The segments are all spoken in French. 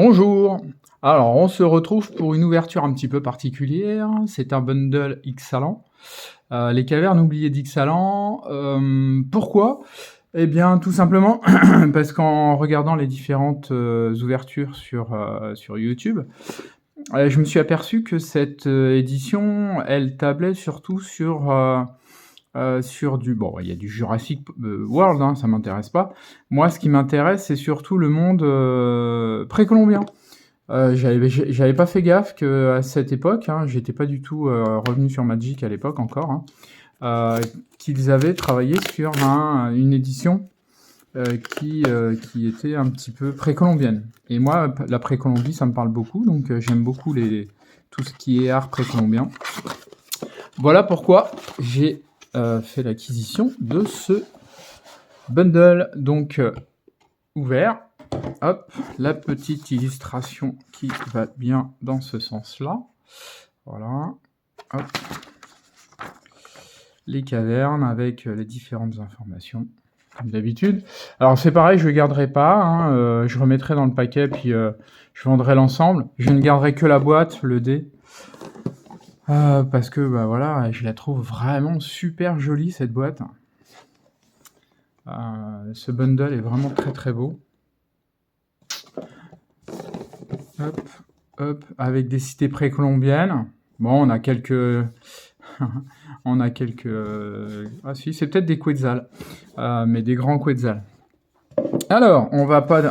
Bonjour. Alors, on se retrouve pour une ouverture un petit peu particulière. C'est un bundle Ixalan. Les cavernes oubliées d'Ixalan. Pourquoi? Eh bien, tout simplement parce qu'en regardant les différentes ouvertures sur YouTube, je me suis aperçu que cette édition, elle tablait surtout sur du... Bon, il y a du Jurassic World, hein, ça m'intéresse pas. Moi, ce qui m'intéresse, c'est surtout le monde précolombien. J'avais pas fait gaffe qu'à cette époque, hein, j'étais pas du tout revenu sur Magic à l'époque encore, hein, qu'ils avaient travaillé sur une édition qui était un petit peu précolombienne. Et moi, la précolombie, ça me parle beaucoup, donc j'aime beaucoup tout ce qui est art précolombien. Voilà pourquoi j'ai fait l'acquisition de ce bundle, donc ouvert. Hop, la petite illustration qui va bien dans ce sens-là. Voilà. Hop. Les cavernes avec les différentes informations, comme d'habitude. Alors c'est pareil, je ne garderai pas. Hein, je remettrai dans le paquet, puis je vendrai l'ensemble. Je ne garderai que la boîte, le dé. Parce que bah, voilà, je la trouve vraiment super jolie, cette boîte. Ce bundle est vraiment très très beau. Hop, hop, avec des cités précolombiennes. Bon, on a quelques... Ah si, c'est peut-être des quetzals, mais des grands quetzals. Alors, on va pas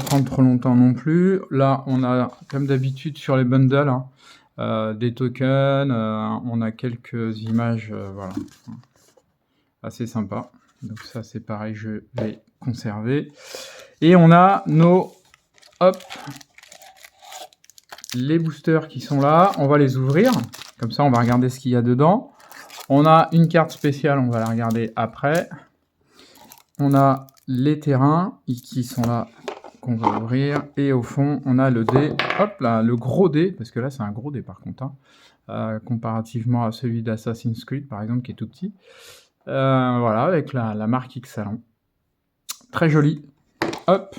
prendre trop longtemps non plus. Là, on a, comme d'habitude sur les bundles, hein, des tokens. On a quelques images, voilà, assez sympa. Donc ça, c'est pareil, je vais conserver. Et on a nos... Hop, les boosters qui sont là, on va les ouvrir, comme ça on va regarder ce qu'il y a dedans. On a une carte spéciale, on va la regarder après. On a les terrains qui sont là, qu'on va ouvrir. Et au fond, on a le dé, hop là, le gros dé, parce que là c'est un gros dé par contre, hein, comparativement à celui d'Assassin's Creed par exemple, qui est tout petit. Voilà, avec la marque Ixalan. Très joli. Hop.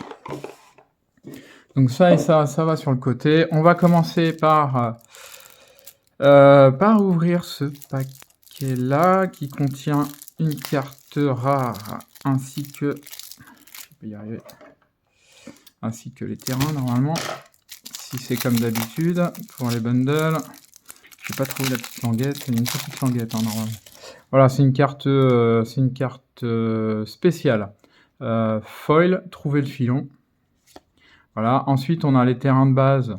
Donc ça et ça va sur le côté. On va commencer par ouvrir ce paquet-là qui contient une carte rare ainsi que... Je peux y arriver. Ainsi que les terrains normalement. Si c'est comme d'habitude pour les bundles. J'ai pas trouvé la petite languette. Il y a une petite languette hein, normalement. Voilà, c'est une carte spéciale. Foil, trouver le filon. Voilà. Ensuite, on a les terrains de base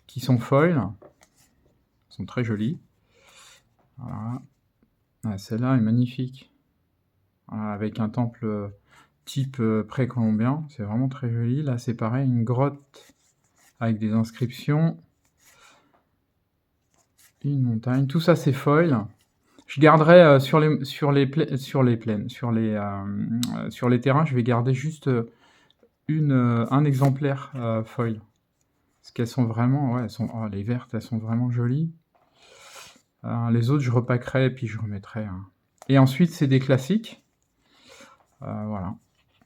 qui sont foil. Ils sont très jolis. Voilà. Ah, celle-là est magnifique. Voilà, avec un temple type précolombien. C'est vraiment très joli. Là, c'est pareil, une grotte avec des inscriptions. Une montagne. Tout ça, c'est foil. Je garderai sur les plaines, sur les terrains, je vais garder juste un exemplaire foil. Parce qu'elles sont vraiment, ouais, les vertes, elles sont vraiment jolies. Les autres, je repackerai et puis je remettrai. Et ensuite, c'est des classiques. Voilà.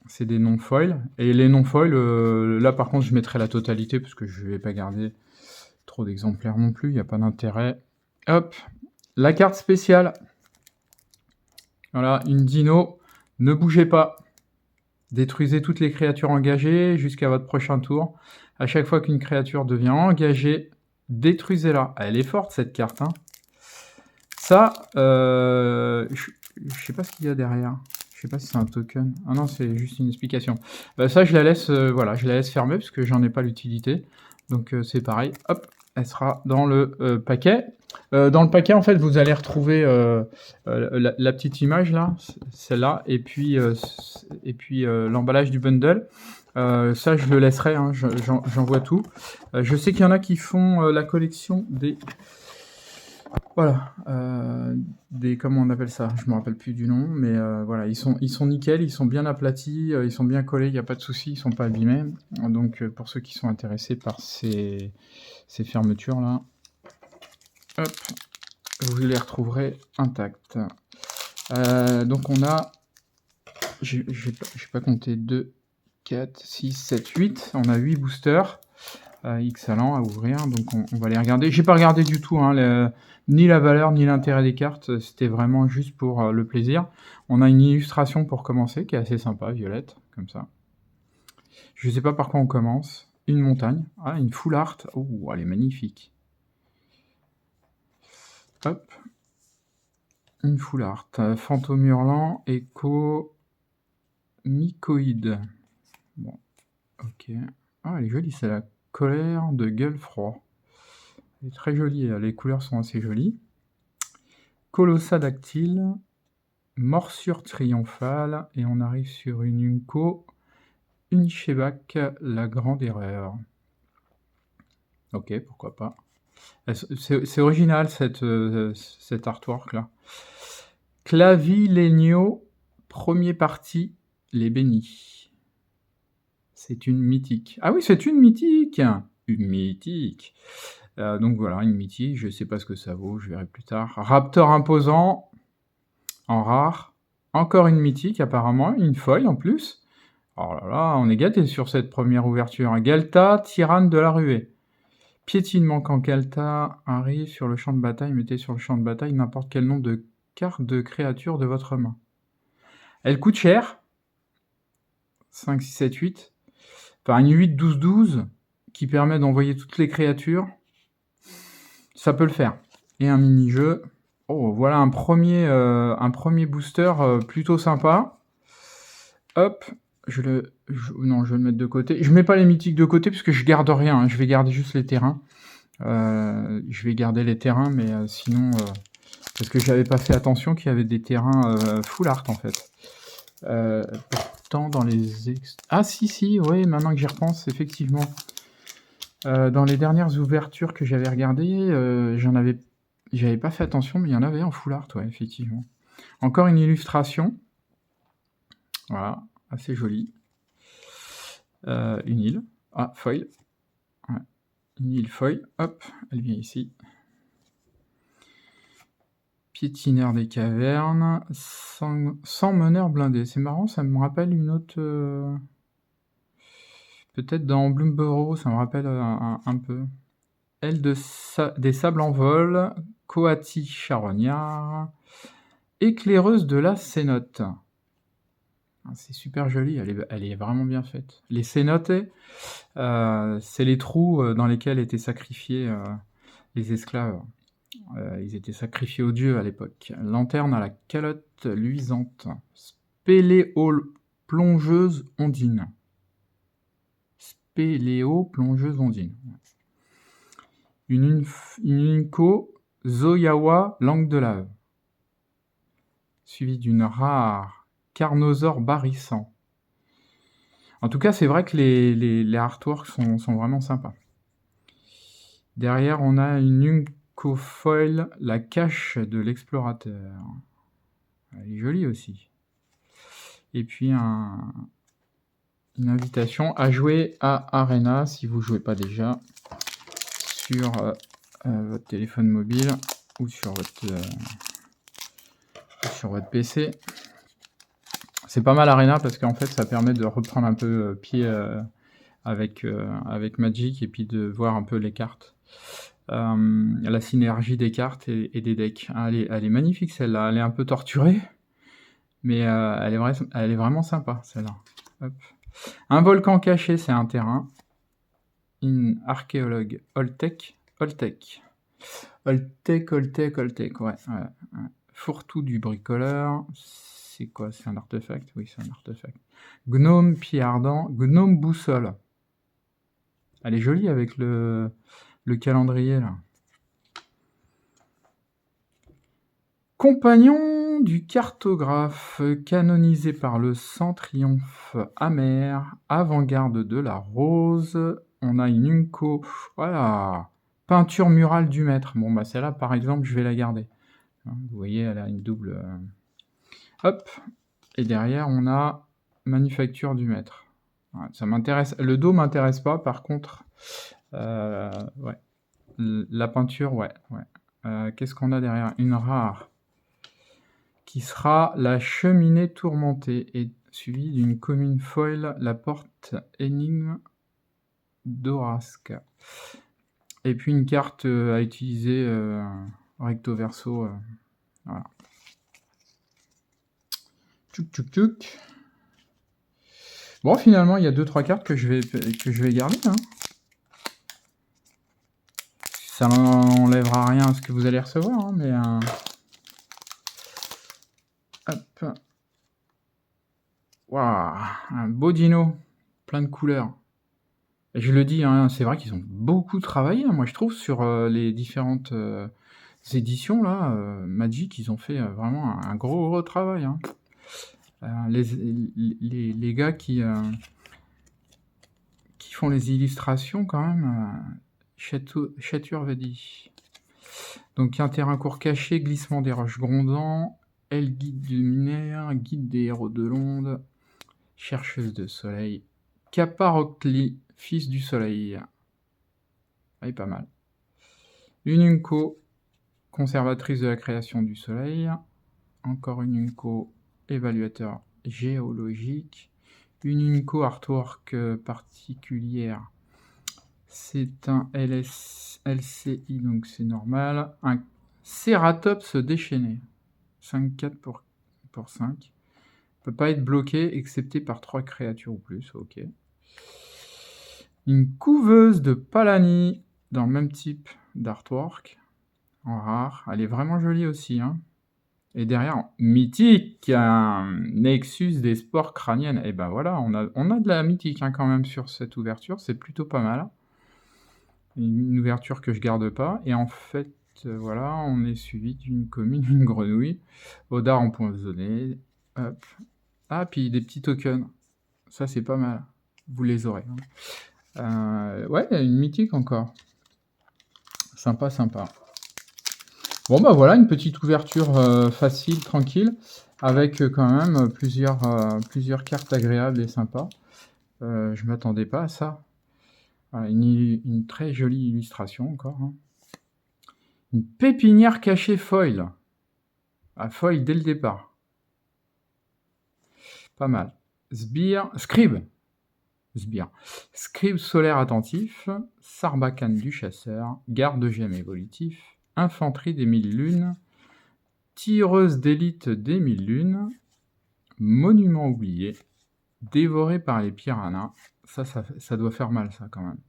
C'est des non-foil. Et les non-foil, là par contre, je mettrai la totalité parce que je ne vais pas garder trop d'exemplaires non plus. Il n'y a pas d'intérêt. Hop. La carte spéciale. Voilà, une dino. Ne bougez pas. Détruisez toutes les créatures engagées jusqu'à votre prochain tour. À chaque fois qu'une créature devient engagée, détruisez-la. Elle est forte cette carte. Hein. Ça, je sais pas ce qu'il y a derrière. Je sais pas si c'est un token. Ah non, c'est juste une explication. Ça, je la laisse, voilà, je la laisse fermer parce que j'en ai pas l'utilité. Donc c'est pareil. Hop, elle sera dans le paquet. Dans le paquet, en fait, vous allez retrouver la petite image là, celle-là, et puis l'emballage du bundle. Ça, je le laisserai, hein, j'envoie tout. Je sais qu'il y en a qui font la collection des... Voilà, comment on appelle ça? Je me rappelle plus du nom, mais voilà, ils sont nickel, ils sont bien aplatis, ils sont bien collés, il n'y a pas de souci, ils sont pas abîmés. Donc pour ceux qui sont intéressés par ces fermetures-là, hop, vous les retrouverez intactes. Donc on a, j'ai pas compté, 2, 4, 6, 7, 8, on a 8 boosters. excellent à ouvrir, donc on va les regarder. J'ai pas regardé du tout, hein, ni la valeur ni l'intérêt des cartes, c'était vraiment juste pour le plaisir. On a une illustration pour commencer qui est assez sympa, violette, comme ça. Je sais pas par quoi on commence. Une montagne. Ah, une full art. Oh, elle est magnifique. Hop. Une full art. Fantôme hurlant, écho, mycoïde. Bon, ok. Ah, elle est jolie, c'est la colère de gueule froid. Elle est très jolie, les couleurs sont assez jolies. Colossodactyle, morsure triomphale, et on arrive sur une Unco, une Shebak, la grande erreur. Ok, pourquoi pas. C'est original cet artwork-là. Clavilegno, premier parti, les bénis. C'est une mythique. Ah oui, c'est une mythique. Une mythique. Donc voilà, une mythique, je sais pas ce que ça vaut, je verrai plus tard. Raptor imposant, en rare. Encore une mythique apparemment, une foil en plus. Oh là là, on est gâté sur cette première ouverture. Galta, tyranne de la ruée. Piétinement, quand Galta arrive sur le champ de bataille, mettez sur le champ de bataille n'importe quel nombre de cartes de créatures de votre main. Elle coûte cher. 5, 6, 7, 8. Enfin, une 8, 12, 12 qui permet d'envoyer toutes les créatures. Ça peut le faire. Et un mini-jeu. Oh, voilà un premier booster plutôt sympa. Hop, non, je vais le mettre de côté. Je mets pas les mythiques de côté parce que je garde rien, hein. Je vais garder juste les terrains. Je vais garder les terrains, mais sinon... parce que j'avais pas fait attention qu'il y avait des terrains full art, en fait. Pourtant, dans les... Ah, si, oui, maintenant que j'y repense, effectivement. Dans les dernières ouvertures que j'avais regardées, j'avais pas fait attention, mais il y en avait en full art, ouais, effectivement. Encore une illustration. Voilà, assez jolie. Une île. Ah, foil. Ouais. Une île foil. Hop, elle vient ici. Piétinaire des cavernes. Sans meneur blindé. C'est marrant, ça me rappelle une autre... Peut-être dans Bloomborough, ça me rappelle un peu. Aile des sables en vol. Coati charognard. Éclaireuse de la cénote. C'est super joli, elle est vraiment bien faite. Les cénotes, c'est les trous dans lesquels étaient sacrifiés les esclaves. Ils étaient sacrifiés aux dieux à l'époque. Lanterne à la calotte luisante. Spéléo-plongeuse ondine. Spéléo-plongeuse ondine. Une Unco Zoyawa langue de lave. Suivi d'une rare Carnosaure barrissant. En tout cas, c'est vrai que les artworks sont vraiment sympas. Derrière, on a une Unco Foil, la cache de l'explorateur. Elle est jolie aussi. Et puis une invitation à jouer à Arena si vous ne jouez pas déjà sur votre téléphone mobile ou sur votre PC. C'est pas mal Arena parce qu'en fait ça permet de reprendre un peu pied avec Magic et puis de voir un peu les cartes. La synergie des cartes et des decks. Elle est magnifique celle-là, elle est un peu torturée, mais elle est vraiment sympa celle-là. Hop. Un volcan caché, c'est un terrain. Une archéologue Oltec. Ouais. Fourre-tout du bricoleur. C'est quoi? C'est un artefact? Oui, c'est un artefact. Gnome pied ardent. Gnome boussole. Elle est jolie avec le calendrier, là. Compagnon du cartographe, canonisé par le sang triomphe amer, avant-garde de la rose. On a une Unco. Voilà. Peinture murale du maître. Bon, bah celle-là, par exemple, je vais la garder. Vous voyez, elle a une double... Hop. Et derrière, on a manufacture du maître. Ouais, ça m'intéresse. Le dos m'intéresse pas, par contre. Ouais. La peinture, ouais. Qu'est-ce qu'on a derrière? Une rare. Qui sera la cheminée tourmentée, et suivie d'une commune foil, la porte énigme Dorasca. Et puis une carte à utiliser recto verso. Voilà. Tchouk tchouk tchouk. Bon, finalement, il y a 2-3 cartes que je vais garder. Hein. Ça n'enlèvera rien à ce que vous allez recevoir, hein, mais... Hop. Waouh, un beau dino, plein de couleurs. Et je le dis, hein, c'est vrai qu'ils ont beaucoup travaillé, hein, moi je trouve, sur les différentes éditions, là, Magic, ils ont fait vraiment un gros travail. Hein. Les gars qui font les illustrations, quand même, Chaturvedi. Donc un terrain court caché, glissement des roches grondants, elle guide du mineur, guide des héros de l'onde, chercheuse de soleil, Kaparokli, fils du soleil. Ah, pas mal. Une Unco, conservatrice de la création du soleil. Encore une Unco, évaluateur géologique. Une Unco artwork particulière. C'est un LCI, donc c'est normal. Un Ceratops déchaîné. 5-4 pour 5. Peut pas être bloqué, excepté par 3 créatures ou plus. Ok. Une couveuse de Palani, dans le même type d'artwork, en rare. Elle est vraiment jolie aussi. Hein. Et derrière, mythique, un Nexus des sports crâniennes. Et ben voilà, on a de la mythique hein, quand même sur cette ouverture. C'est plutôt pas mal. Une ouverture que je garde pas. Et en fait, voilà, on est suivi d'une commune, une grenouille. Odard empoisonné. Hop. Ah, puis des petits tokens. Ça, c'est pas mal. Vous les aurez. Hein. Ouais, une mythique encore. Sympa, sympa. Bon, bah voilà, une petite ouverture facile, tranquille, avec quand même plusieurs cartes agréables et sympas. Je m'attendais pas à ça. Voilà, une très jolie illustration encore. Hein. Une pépinière cachée foil. À foil dès le départ. Pas mal. Scribe solaire attentif, Sarbacane du chasseur, garde-gemme évolutif, infanterie des 1000 lunes, tireuse d'élite des 1000 lunes, monument oublié, dévoré par les piranhas. Ça doit faire mal, ça, quand même.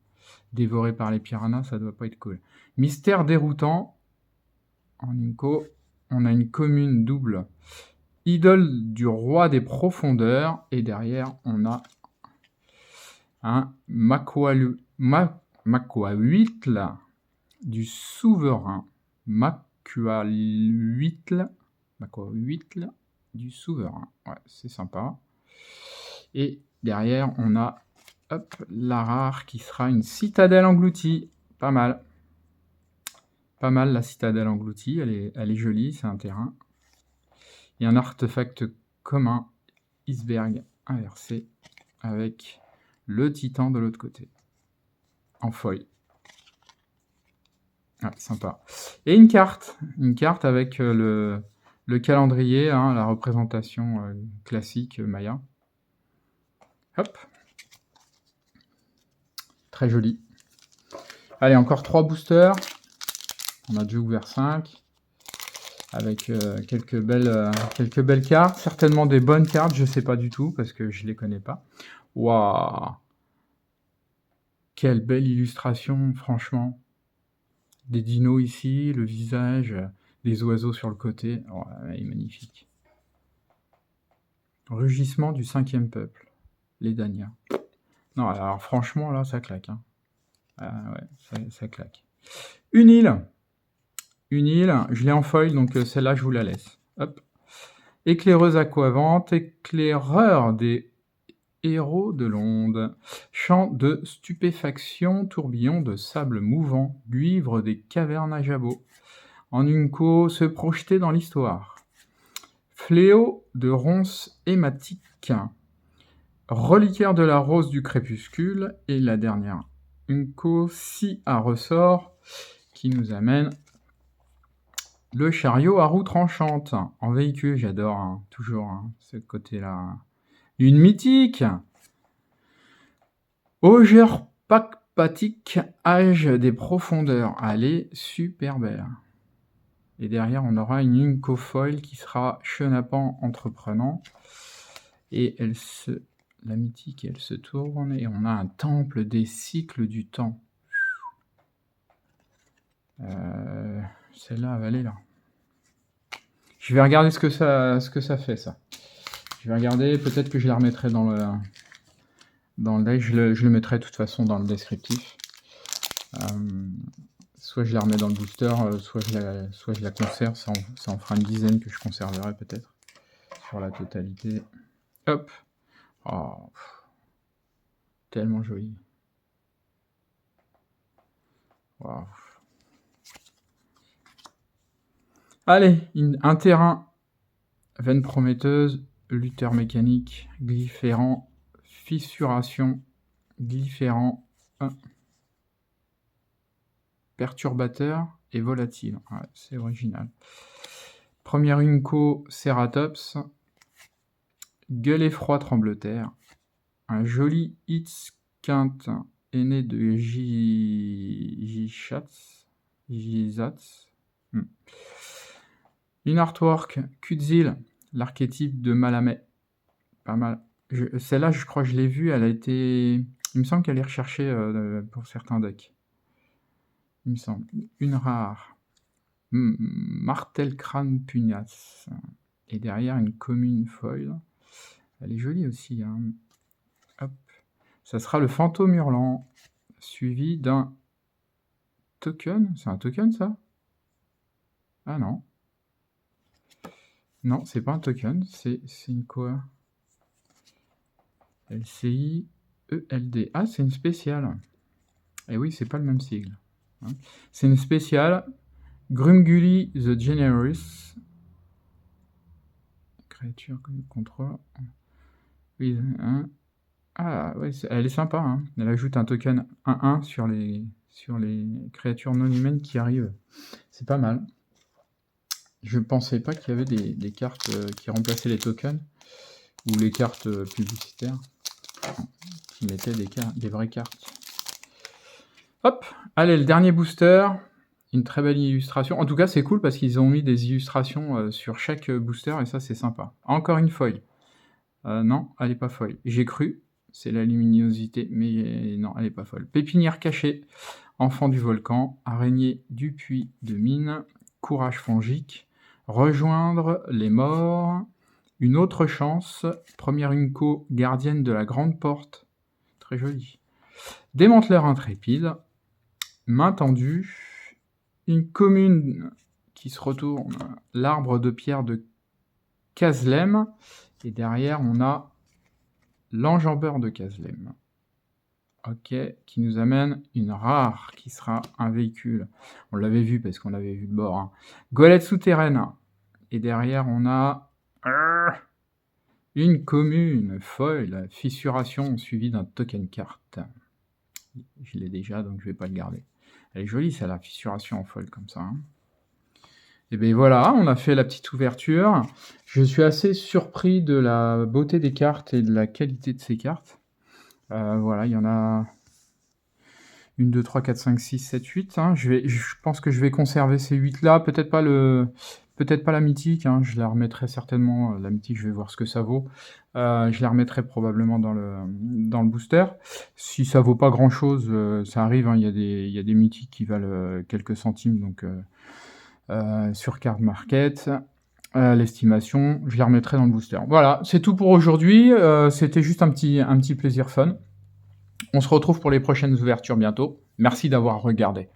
Dévoré par les piranhas, ça doit pas être cool. Mystère déroutant. En Inco, on a une commune double. Idole du roi des profondeurs. Et derrière, on a un Maquahuitl du souverain. Maquahuitl du souverain. Ouais, c'est sympa. Et derrière, on a la rare qui sera une citadelle engloutie. Pas mal. Pas mal la citadelle engloutie. Elle est jolie, c'est un terrain. Et un artefact commun, iceberg inversé, avec le titan de l'autre côté. En foil. Ouais, sympa. Et une carte avec le calendrier, hein, la représentation classique Maya. Hop. Très joli. Allez, encore 3 boosters. On a déjà ouvert 5. Avec quelques belles cartes. Certainement des bonnes cartes, je ne sais pas du tout, parce que je ne les connais pas. Waouh! Quelle belle illustration, franchement. Des dinos ici, le visage, des oiseaux sur le côté. Oh, elle est magnifique. Rugissement du 5e peuple. Les Dania. Non, alors franchement, là, ça claque. Hein. Ouais, ça claque. Une île, je l'ai en foil, donc celle-là, je vous la laisse. Hop. Éclaireuse aquavante, éclaireur des héros de l'onde. Chant de stupéfaction, tourbillon de sable mouvant, guivre des cavernes à jabots. En Unco, se projeter dans l'histoire. Fléau de ronces hématiques. Reliquaire de la rose du crépuscule. Et la dernière, Unco, scie à ressort, qui nous amène le chariot à roue tranchante. En véhicule, j'adore, hein, toujours, hein, ce côté-là. Une mythique. Patik, Âge des profondeurs. Elle est super belle. Et derrière, on aura une Unco Foil qui sera chenapan entreprenant. Et la mythique, elle se tourne. Et on a un temple des cycles du temps. Celle-là, elle est là. Je vais regarder ce que ça fait, ça. Je vais regarder, peut-être que je la remettrai dans le deck. Je le mettrai de toute façon dans le descriptif. Soit je la remets dans le booster, soit je la conserve. Ça en fera une dizaine que je conserverai peut-être. Sur la totalité. Hop. Oh, tellement joli. Wow. Allez, un terrain. Veine prometteuse, lutteur mécanique, glyphérant, fissuration, glyphérant 1. Perturbateur et volatile. Ouais, c'est original. Première Unco, Ceratops. Gueule et froid trembleterre. Un joli Hitz quinte aîné de Jizatz. Une artwork, Kutzil, l'archétype de Malamé. Pas mal. Celle-là, je crois que je l'ai vue. Elle a été. Il me semble qu'elle est recherchée pour certains decks. Il me semble. Une rare. Martel crâne pugnace. Et derrière, une commune foil. Elle est jolie aussi. Hein. Hop. Ça sera le fantôme hurlant. Suivi d'un token. C'est un token, ça? Ah non. Non, c'est pas un token. C'est une quoi? LCI ELD. Ah, c'est une spéciale. Et oui, c'est pas le même sigle. Hein. C'est une spéciale. Grumgully the Generous. Créature contrôle. Oui, hein. Ah, ouais, elle est sympa. Hein. Elle ajoute un token 1-1 sur les créatures non humaines qui arrivent. C'est pas mal. Je pensais pas qu'il y avait des cartes qui remplaçaient les tokens ou les cartes publicitaires qui mettaient des vraies cartes. Hop, allez, le dernier booster. Une très belle illustration. En tout cas, c'est cool parce qu'ils ont mis des illustrations sur chaque booster et ça, c'est sympa. Encore une foil. Non, elle n'est pas foil. J'ai cru, c'est la luminosité, mais non, elle n'est pas foil. Pépinière cachée, enfant du volcan, araignée du puits de mine, courage fongique, rejoindre les morts, une autre chance, première Unco, gardienne de la grande porte, très jolie. Démanteleur intrépide, main tendue, une commune qui se retourne, l'arbre de pierre de Kazlem, et derrière on a l'enjambeur de Kazlem. Ok, qui nous amène une rare, qui sera un véhicule. On l'avait vu parce qu'on l'avait vu de bord. Hein. Golette souterraine. Et derrière on a une commune, foil, fissuration, suivie d'un token carte. Je l'ai déjà, donc je vais pas le garder. Elle est jolie, ça, la fissuration en foil comme ça. Hein. Et bien voilà, on a fait la petite ouverture. Je suis assez surpris de la beauté des cartes et de la qualité de ces cartes. Voilà, il y en a 1, 2, 3, 4, 5, 6, 7, 8. Hein. Je pense que je vais conserver ces 8-là. Peut-être pas la mythique. Hein. Je la remettrai certainement. La mythique, je vais voir ce que ça vaut. Je la remettrai probablement dans le booster. Si ça vaut pas grand-chose, ça arrive. Hein. Il y a des mythiques qui valent quelques centimes. Donc, sur Card Market. L'estimation, je la remettrai dans le booster. Voilà, c'est tout pour aujourd'hui. C'était juste un petit plaisir fun. On se retrouve pour les prochaines ouvertures bientôt. Merci d'avoir regardé.